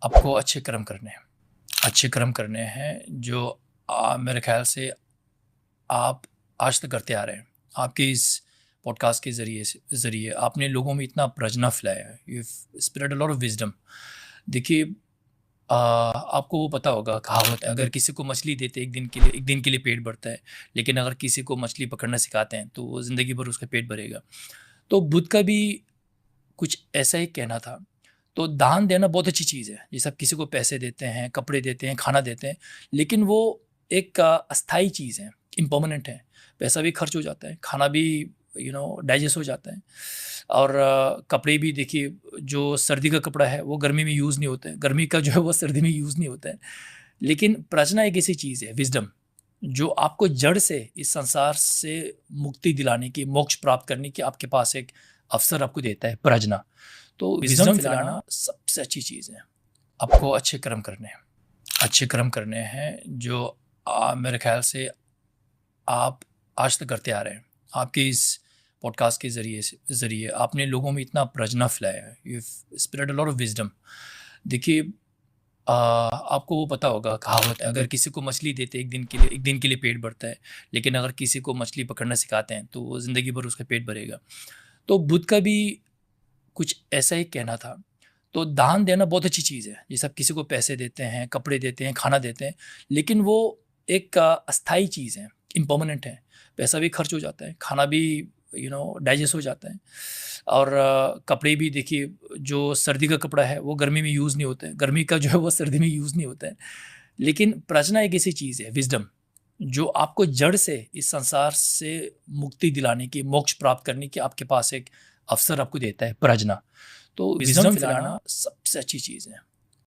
आपको अच्छे कर्म करने हैं जो मेरे ख्याल से आप आज तक करते आ रहे हैं। आपके इस पॉडकास्ट के ज़रिए आपने लोगों में इतना प्रज्ञा फैलाया है। You spread a lot of wisdom. देखिए, आपको वो पता होगा, कहावत है, अगर किसी को मछली देते एक दिन के लिए पेट भरता है, लेकिन अगर किसी को मछली पकड़ना सिखाते हैं तो वो ज़िंदगी भर उसका पेट भरेगा। तो बुद्ध का भी कुछ ऐसा ही कहना था। तो दान देना बहुत अच्छी चीज़ है। जैसे आप किसी को पैसे देते हैं, कपड़े देते हैं, खाना देते हैं, लेकिन वो एक अस्थायी चीज़ है, इम्पर्मानेंट है। पैसा भी खर्च हो जाता है, खाना भी डाइजेस्ट हो जाता है। और कपड़े भी देखिए, जो सर्दी का कपड़ा है वो गर्मी में यूज़ नहीं होता है, गर्मी का जो है वो सर्दी में यूज़ नहीं होता है। लेकिन प्रज्ञा एक ऐसी चीज़ है, विज़डम, जो आपको जड़ से इस संसार से मुक्ति दिलाने की, मोक्ष प्राप्त करने की आपके पास एक अवसर आपको देता है, प्रज्ञा। तो विज़डम फैलाना सबसे अच्छी चीज़ है। आपको अच्छे कर्म करने हैं जो मेरे ख्याल से आप आज तक करते आ रहे हैं। आपके इस पॉडकास्ट के ज़रिए आपने लोगों में इतना प्रज्ञा फैलाया है। You spread a lot of wisdom. देखिए, आपको वो पता होगा, कहावत है, अगर किसी को मछली देते एक दिन के लिए पेट भरता है, लेकिन अगर किसी को मछली पकड़ना सिखाते हैं तो वो ज़िंदगी भर उसका पेट भरेगा। तो बुद्ध का भी कुछ ऐसा ही कहना था। तो दान देना बहुत अच्छी चीज़ है। जैसे आप किसी को पैसे देते हैं, कपड़े देते हैं, खाना देते हैं, लेकिन वो एक अस्थायी चीज़ है, इम्पर्मानेंट है। पैसा भी खर्च हो जाता है, खाना भी डाइजेस्ट हो जाता है। और कपड़े भी देखिए, जो सर्दी का कपड़ा है वो गर्मी में यूज़ नहीं होता है, गर्मी का जो है वो सर्दी में यूज़ नहीं होता है। लेकिन प्रज्ञा एक ऐसी चीज़ है, विज़डम, जो आपको जड़ से इस संसार से मुक्ति दिलाने की, मोक्ष प्राप्त करने की आपके पास एक अवसर आपको देता है, प्रज्ञा। तो विज़डम फैलाना सबसे अच्छी चीज़ है।